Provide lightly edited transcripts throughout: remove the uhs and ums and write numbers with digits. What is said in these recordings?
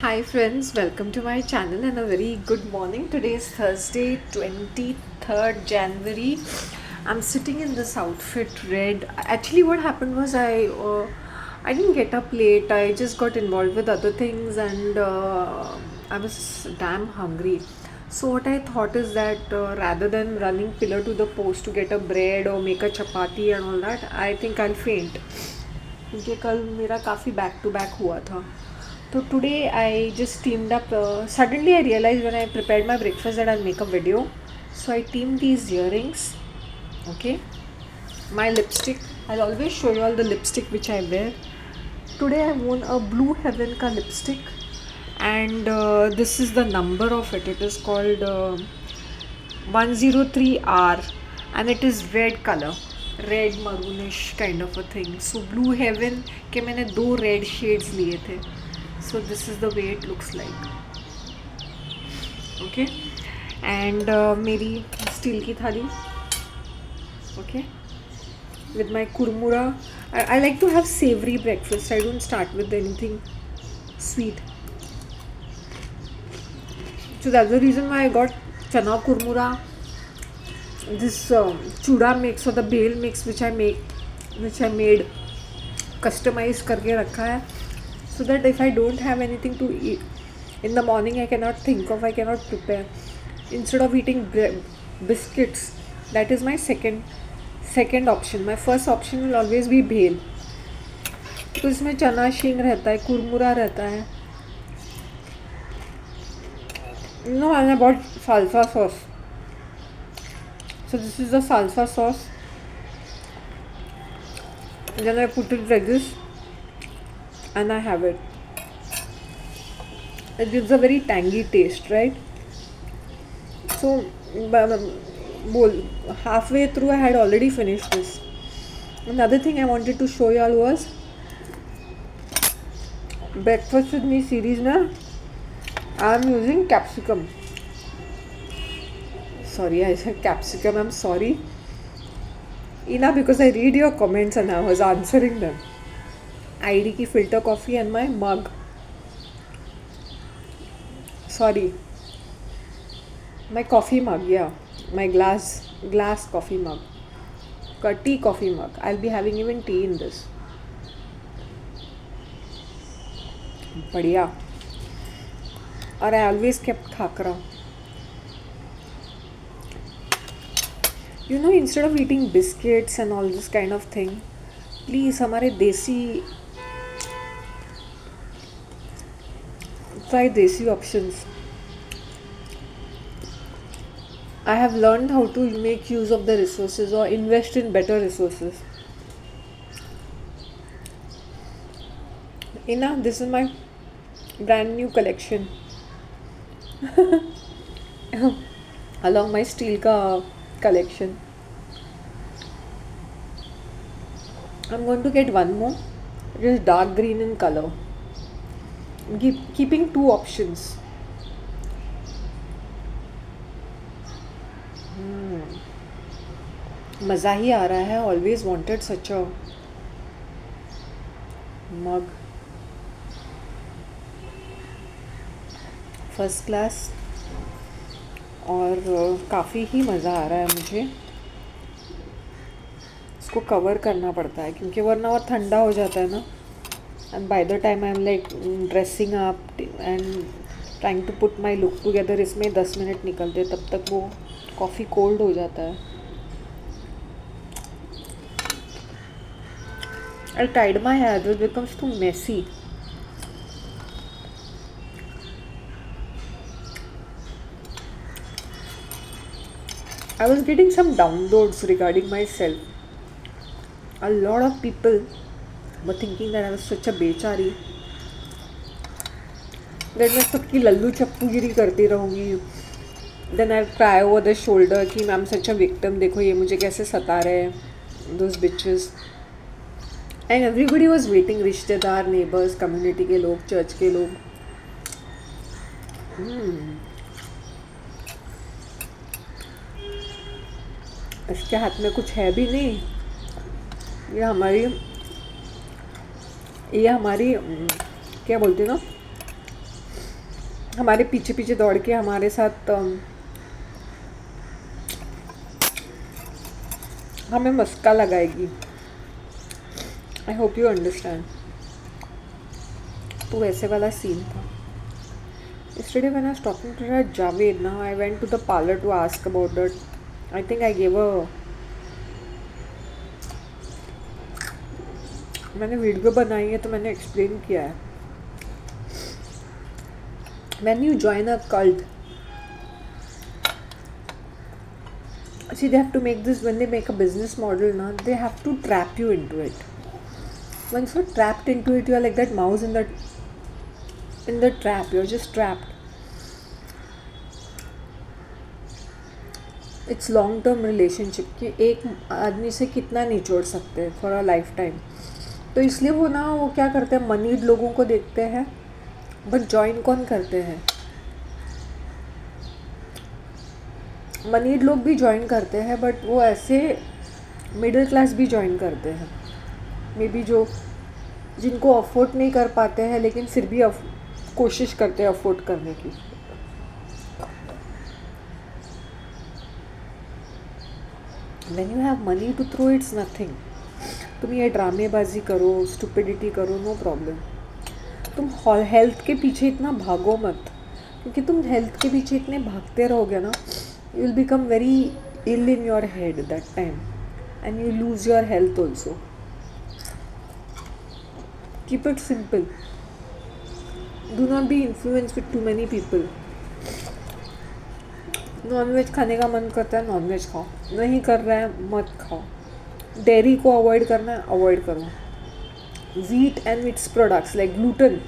Hi friends, welcome to my channel and a very good morning. Today is Thursday, 23rd January. I'm sitting in this outfit red. Actually what happened was I didn't get up late. I just got involved with other things and I was damn hungry. So what I thought is that rather than running pillar to the post to get a bread or make a chapati and all that, I think I'll faint. क्योंकि कल मेरा काफ़ी back to back हुआ था. So today I just teamed up. Suddenly I realized when I prepared my breakfast that I'll make a video. So I teamed these earrings. Okay. My lipstick. I'll always show you all the lipstick which I wear. Today I won a Blue Heaven ka lipstick. And this is the number of it. It is called 103R. And it is red color. Red maroonish kind of a thing. So Blue Heaven के मैंने दो red shades लिए थे. So this is the way it looks like. Okay. And मेरी steel की थाली. Okay. With my kurmura. I like to have savory breakfast. I don't start with anything sweet. So that's the reason why I got chana kurmura. This chuda mix or the bale mix which I made customized करके रखा है. So that if I don't have anything to eat in the morning, I cannot prepare. Instead of eating biscuits, that is my second option. My first option will always be भेल. तो इसमें चना शींग रहता है, कुरमुरा रहता है. No, and I bought salsa sauce. So this is the salsa sauce. Then I put it like this. And I have it. It gives a very tangy taste, right? So halfway through I had already finished this. Another thing I wanted to show y'all was Breakfast with Me series na I am using capsicum. Sorry, I said capsicum. I'm sorry. Ina, because I read your comments and I was answering them. ID की filter coffee and my mug. Sorry. My coffee mug, yeah. My glass coffee mug. Tea coffee mug. I'll be having even tea in this. बढ़िया. और I always kept khakra. You know, instead of eating biscuits and all this kind of thing, please हमारे try desi options. I have learned how to make use of the resources or invest in better resources. Ina, this is my brand new collection. Along my steel ka collection. I'm going to get one more. It is dark green in color. Keeping two options. मज़ा ही आ रहा है. Always wanted such a mug. First class. और काफ़ी ही मज़ा आ रहा है मुझे. इसको कवर करना पड़ता है क्योंकि वरना और ठंडा हो जाता है ना. And by the time I'm like dressing up and trying to put my look together, इसमें 10 मिनट निकलते तब तक वो कॉफ़ी कोल्ड हो जाता है. I tied my hair, it becomes too messy. I was getting some downloads regarding myself. A lot of people were thinking that I was such a बेचारी. That मैं सबकी लल्लू चप्पूगिरी करती रहूँगी. Then I cry over the shoulder कि I'm such a victim. देखो ये मुझे कैसे सता रहे हैं. Those bitches. And everybody was waiting. रिश्तेदार, neighbors, community के लोग, church के लोग. इसके हाथ में कुछ है भी नहीं. ये हमारी क्या बोलते हैं ना, हमारे पीछे पीछे दौड़ के हमारे साथ हमें मस्का लगाएगी। आई होप यू अंडरस्टैंड। तो वैसे वाला सीन था। Yesterday when I was talking to her Javed, now I went to the parlor to ask about that. I think I gave a मैंने वीडियो बनाई है तो मैंने एक्सप्लेन किया है। When you join a cult, see they have to make this, when they make a business model now, they have to trap you into it. Once you're trapped into it, you're like that mouse in the trap. You're just trapped. It's long term relationship कि एक आदमी से कितना निचोड़ सकते हैं for a life time. तो इसलिए वो क्या करते हैं, मनीड लोगों को देखते हैं, बट जॉइन कौन करते हैं? मनीड लोग भी ज्वाइन करते हैं, बट वो ऐसे मिडिल क्लास भी ज्वाइन करते हैं मे बी, जो जिनको अफोर्ड नहीं कर पाते हैं लेकिन फिर भी कोशिश करते हैं अफोर्ड करने की। When you have money to throw, it's nothing. तुम ये ड्रामेबाजी करो, स्टुपिडिटी करो, नो प्रॉब्लम। तुम हेल्थ के पीछे इतना भागो मत, क्योंकि तुम हेल्थ के पीछे इतने भागते रहोगे ना, you will become very ill in your head that time and you lose your health also. Keep it simple, do not be influence with too many people. Non veg खाने का मन करता है, नॉनवेज खाओ, नहीं कर रहा है मत खाओ। डेयरी को अवॉइड करना है, अवॉइड करो। Wheat and its products like gluten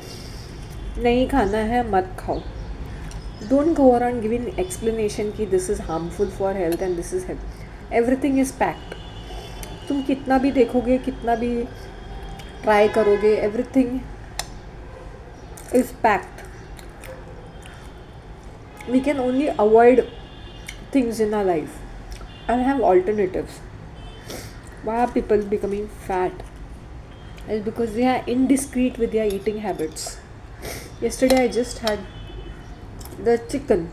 नहीं खाना है, मत खाओ। Don't go around giving explanation कि this is harmful for health and this is health. Everything is packed. तुम कितना भी देखोगे, कितना भी ट्राई करोगे, everything is packed. We can only avoid things in our life and have alternatives. Why are people becoming fat? It's because they are indiscreet with their eating habits. Yesterday I just had the chicken.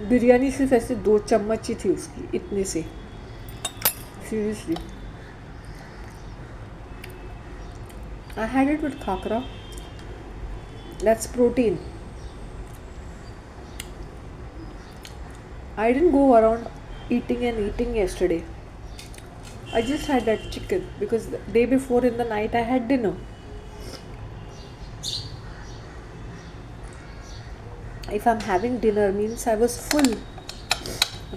Biryani सिर्फ ऐसे 2 चम्मच ही थी उसकी, इतने से। Seriously. I had it with khakra. That's protein. I didn't go around eating yesterday. I just had that chicken because the day before in the night I had dinner. If I'm having dinner means I was full,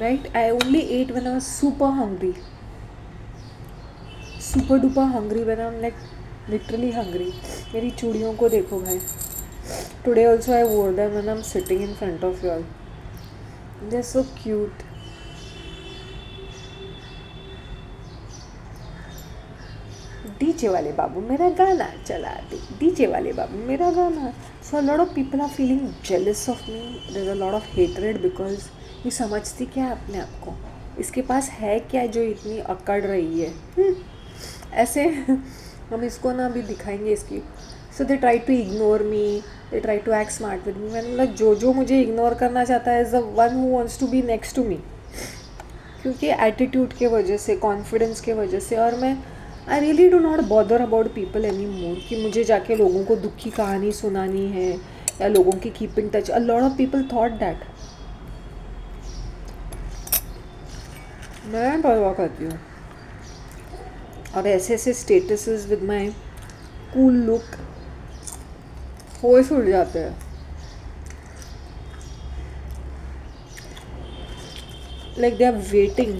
right? I only ate when I was super hungry. Super duper hungry, when I'm like literally hungry. मेरी चूड़ियों को देखो भाई. Today also I wore them when I'm sitting in front of you all. They're so cute. DJ वाले बाबू मेरा गाना चला दे, DJ वाले बाबू मेरा गाना. So a lot of people are feeling jealous of me. There's a lot of hatred because ये समझती क्या है अपने आप को, इसके पास है क्या जो इतनी अकड़ रही है. ऐसे हम इसको ना अभी दिखाएंगे इसकी. So they try to ignore me, they try to act smart with me. मैंने बोला जो मुझे इग्नोर करना चाहता है is the one who wants to be next to me. क्योंकि एटीट्यूड के वजह से, कॉन्फिडेंस के वजह से. और मैं I really do not bother about people any more कि मुझे जाके लोगों को दुख की कहानी सुनानी है या लोगों की keep in touch. A lot of people thought that. मैं परवाह करती हूँ. और ऐसे ऐसे statuses with my cool look होश उड़ जाते हैं. लाइक दे आर वेटिंग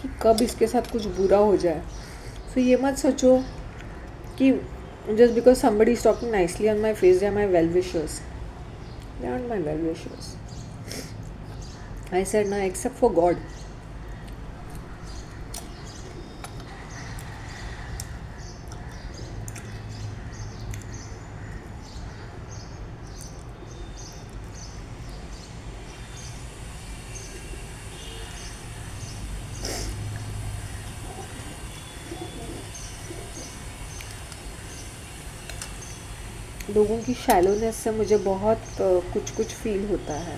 कि कब इसके साथ कुछ बुरा हो जाए. सो ये मत सोचो कि just because somebody is talking nicely on my face, they are my well-wishers. They aren't my well-wishers. I said no, except for God. लोगों की शैलोनेस से मुझे बहुत कुछ कुछ फील होता है।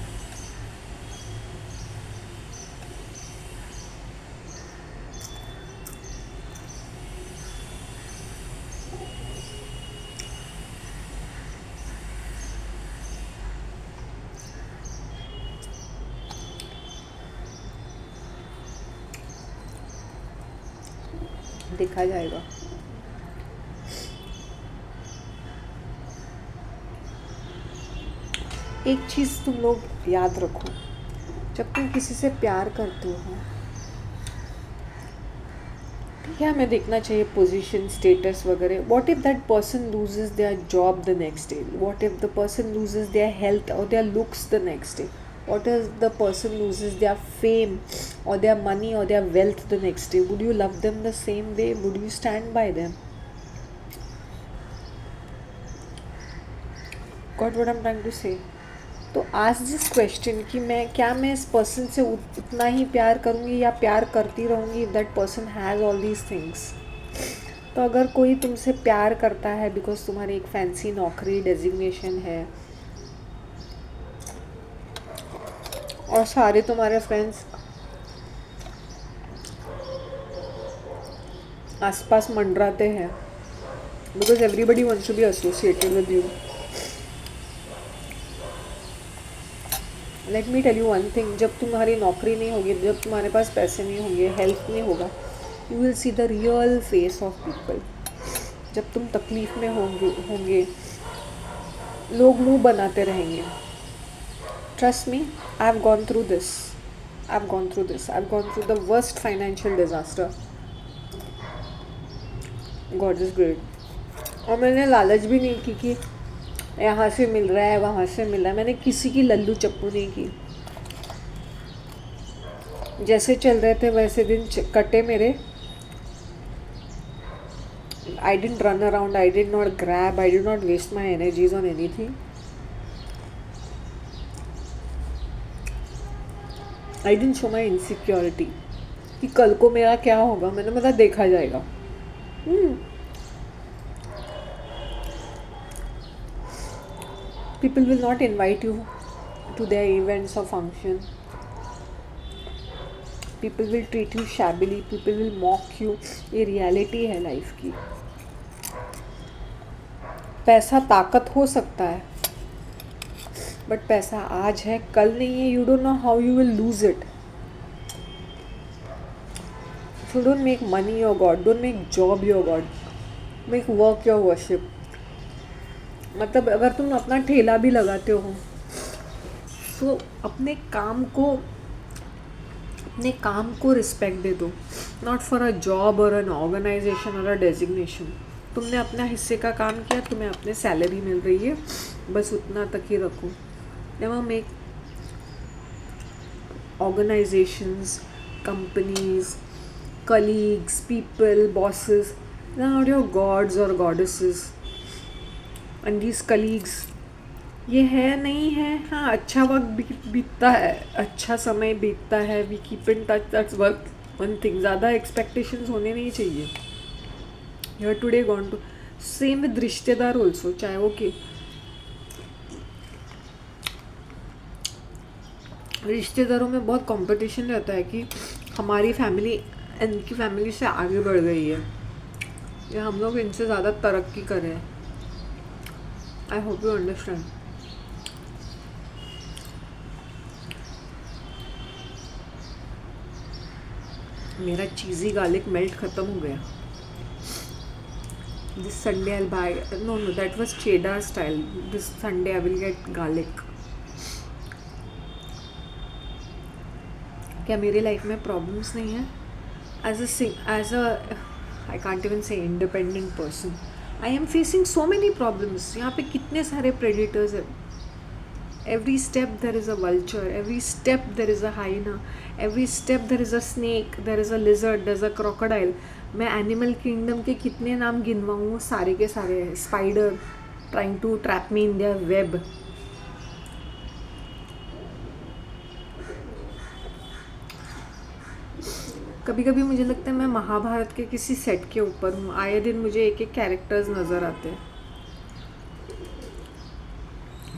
देखा जाएगा। एक चीज़ तुम लोग याद रखो, जब तुम किसी से प्यार करते हो, ठीक है, हमें देखना चाहिए पोजीशन, स्टेटस वगैरह। What if that person loses their job the next day? What if the person loses their health और their looks the next day? What if the person loses their fame or their money or their wealth the next day? Would you love them the same way? Would you stand by them? Got what I'm trying to say? तो आज this question कि मैं इस person से उतना ही प्यार करूँगी या प्यार करती रहूँगी if that person has all these things. तो अगर कोई तुमसे प्यार करता है बिकॉज तुम्हारी एक फैंसी नौकरी डेजिग्नेशन है और सारे तुम्हारे फ्रेंड्स आसपास मंडराते हैं because everybody wants to be associated with you. Let me tell you one thing, जब तुम्हारी नौकरी नहीं होगी, जब तुम्हारे पास पैसे नहीं होंगे, हेल्थ नहीं होगा, you will see the real face of people. जब तुम तकलीफ़ में होंगे लोग मुंह बनाते रहेंगे। Trust me, I have gone through this, I have gone through the worst financial disaster. God is great. और मैंने लालच भी नहीं की कि यहाँ से मिल रहा है वहाँ से मिल रहा है। मैंने किसी की लल्लू चप्पू नहीं की। जैसे चल रहे थे वैसे दिन कटे मेरे। I didn't run around, I did not grab, I did not waste my energies on anything. I didn't show my insecurity कि कल को मेरा क्या होगा। मैंने मतलब देखा जाएगा। People will not invite you to their events or function. People will treat you shabbily, people will mock you. ये रियलिटी है लाइफ की। पैसा ताकत हो सकता है बट पैसा आज है कल नहीं है। You don't know how you will lose it. So don't make money your God, don't make job your God, make work your worship. मतलब अगर तुम अपना ठेला भी लगाते हो तो अपने काम को रिस्पेक्ट दे दो, नॉट फॉर अ जॉब और एन ऑर्गेनाइजेशन और अ डेजिग्नेशन। तुमने अपना हिस्से का काम किया, तुम्हें अपने सैलरी मिल रही है, बस उतना तक ही रखो। Never make organisations, companies, colleagues, people, bosses, they are not your gods or goddesses. And these colleagues, ये है नहीं है, हाँ अच्छा वक्त बीतता है, अच्छा समय बीतता है, we keep in touch, that's one thing. ज़्यादा एक्सपेक्टेशंस होने नहीं चाहिए। You are today gone to, same with रिश्तेदार ऑल्सो, चाहे वो कि रिश्तेदारों में बहुत कंपटीशन रहता है कि हमारी फैमिली इनकी फैमिली से आगे बढ़ गई है या हम लोग इनसे ज़्यादा तरक्की कर रहे हैं। I hope you understand. मेरा चीज़ी गार्लिक मेल्ट ख़त्म हो गया। This Sunday I buy, no that was cheddar style. This Sunday I will get garlic. क्या मेरी लाइफ में प्रॉब्लम्स नहीं है? As a I can't even say independent person, I am facing so many problems. यहाँ पे कितने सारे predators हैं। Every step there is a vulture, every step there is a hyena, every step there is a snake, there is a lizard, there is a crocodile. मैं animal kingdom के कितने नाम गिनवाऊँ, सारे के सारे हैं। Spider trying to trap me in their web. कभी कभी मुझे लगता है मैं महाभारत के किसी सेट के ऊपर हूँ। आए दिन मुझे एक एक कैरेक्टर्स नज़र आते हैं।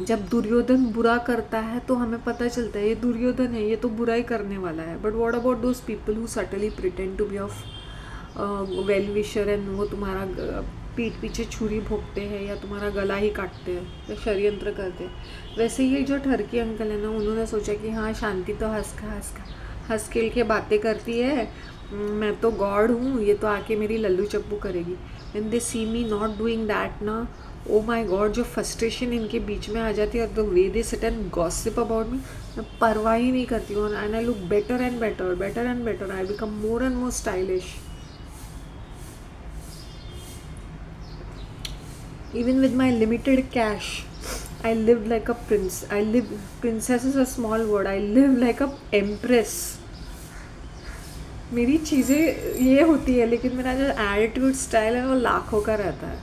जब दुर्योधन बुरा करता है तो हमें पता चलता है ये दुर्योधन है, ये तो बुरा ही करने वाला है. But what about those people who subtly pretend to be of well wisher and वो तुम्हारा पीठ पीछे छुरी भोंकते हैं या तुम्हारा गला ही काटते हैं या षड्यंत्र करते हैं. वैसे ये जो ठरकी अंकल है ना, उन्होंने सोचा कि हाँ शांति तो हंस खेल के बातें करती है, मैं तो गॉड हूँ, ये तो आके मेरी लल्लू चप्पू करेगी. When they see me not doing that ना, ओ माई गॉड, जो फ्रस्ट्रेशन इनके बीच में आ जाती है और the way they sit and gossip about me, मैं परवाह ही नहीं करती हूँ. And I look better and better, I become more and more stylish. Even with my limited cash, I lived like a prince. Princess is a small word. I live like a empress. मेरी चीज़ें ये होती है, लेकिन मेरा जो attitude style है वो लाखों का रहता है.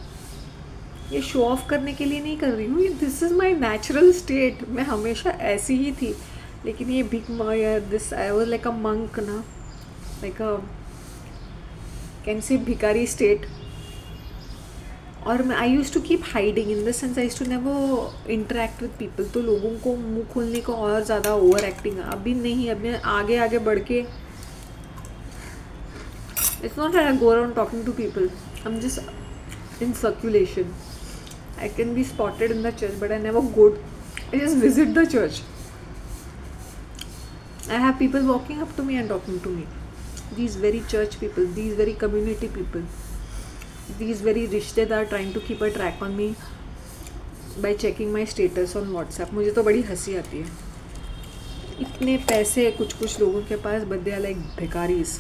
ये शो ऑफ करने के लिए नहीं कर रही हूँ, this is my natural state. मैं हमेशा ऐसी ही थी. लेकिन ये this I was like a monk ना, लाइक अ कैन से भिकारी स्टेट. और मैं I use to keep hiding in the sense I use to never interact with people. तो लोगों को मुंह खोलने को और ज़्यादा ओवर एक्टिंग अभी नहीं. अब मैं आगे बढ़ के, it's not I go around talking to people, I am just in circulation. I can be spotted in the church but I never go, I just visit the church. I have people walking up to me and talking to me. These very church people, these very community people, these very रिश्तेदार trying to keep a track on me by checking my status on WhatsApp. मुझे तो बड़ी हंसी आती है. इतने पैसे कुछ लोगों के पास, but they are like भिखारीज.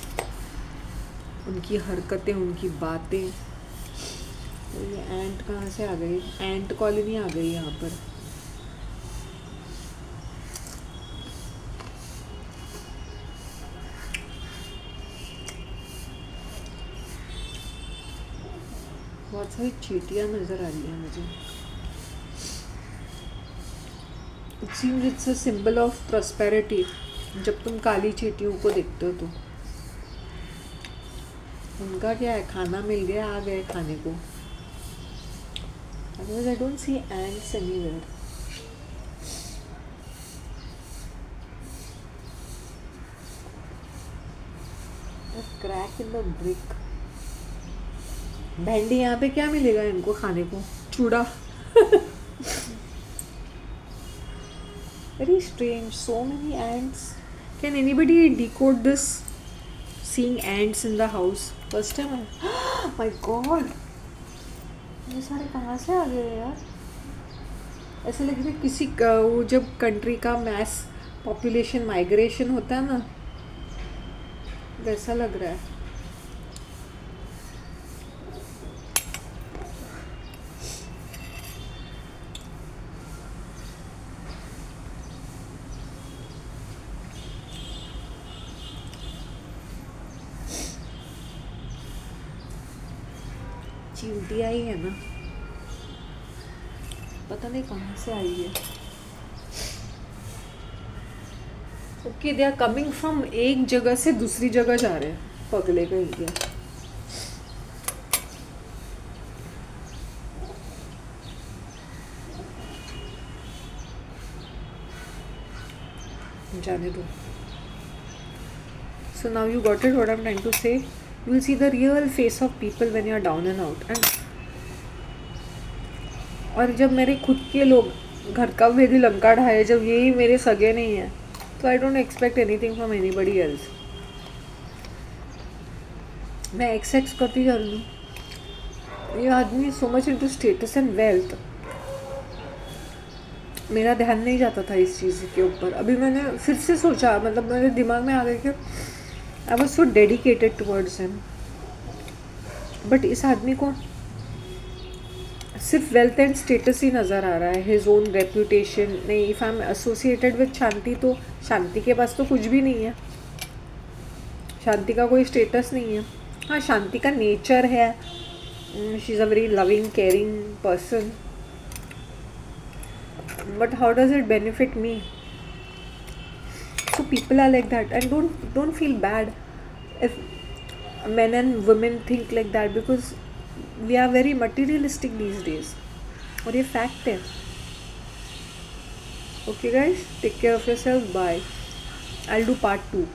उनकी हरकतें, उनकी बातें. ये एंट कहाँ से आ गई? एंट कॉलोनी आ गई यहाँ पर. बहुत सारी चींटियाँ नज़र आ रही हैं मुझे. It seems it's a symbol of prosperity जब तुम काली चींटियों को देखते हो. तो उनका क्या है, खाना मिल गया, आ गए खाने को. Otherwise I don't see ants anywhere. Crack in the brick. भेंडी, यहाँ पे क्या मिलेगा इनको खाने को? चूड़ा. Very strange, so many ants. Can anybody decode this? Seeing ants in the house first time. My God, ये सारे कहाँ से आ गए यार? ऐसे लग रहा है किसी वो जब कंट्री का मैस पॉपुलेशन माइग्रेशन होता है ना, वैसा लग रहा है. चींटी आई है ना, पता नहीं कहाँ से आई है. Okay, they are coming from एक जगह से दूसरी जगह जा रहे हैं. पगले कहीं के. जाने दो. So now you got it what I'm trying to say. You will see the real face of people when you are down and out. And और जब मेरे खुद के लोग घर का मेरी लंका ढाए, जब यही मेरे सगे नहीं हैं, तो I don't expect anything from anybody else. मैं एक्सेप्ट करती जा रही हूँ. ये आदमी so much into status and wealth. मेरा ध्यान नहीं जाता था इस चीज़ के ऊपर. अभी मैंने फिर से सोचा, मतलब मेरे दिमाग में आ गया कि I was so dedicated towards him. But इस आदमी को सिर्फ वेल्थ एंड स्टेटस ही नज़र आ रहा है, हिज ओन रेपुटेशन नहीं. If I am associated with Shanti, तो शांति के पास तो कुछ भी नहीं है. शांति का कोई स्टेटस नहीं है. हाँ, शांति का नेचर है, she is a very loving caring person. But how does it benefit me? So people are like that, and don't feel bad if men and women think like that, because we are very materialistic these days. और ये fact है. Okay, guys, take care of yourself. Bye. I'll do part 2.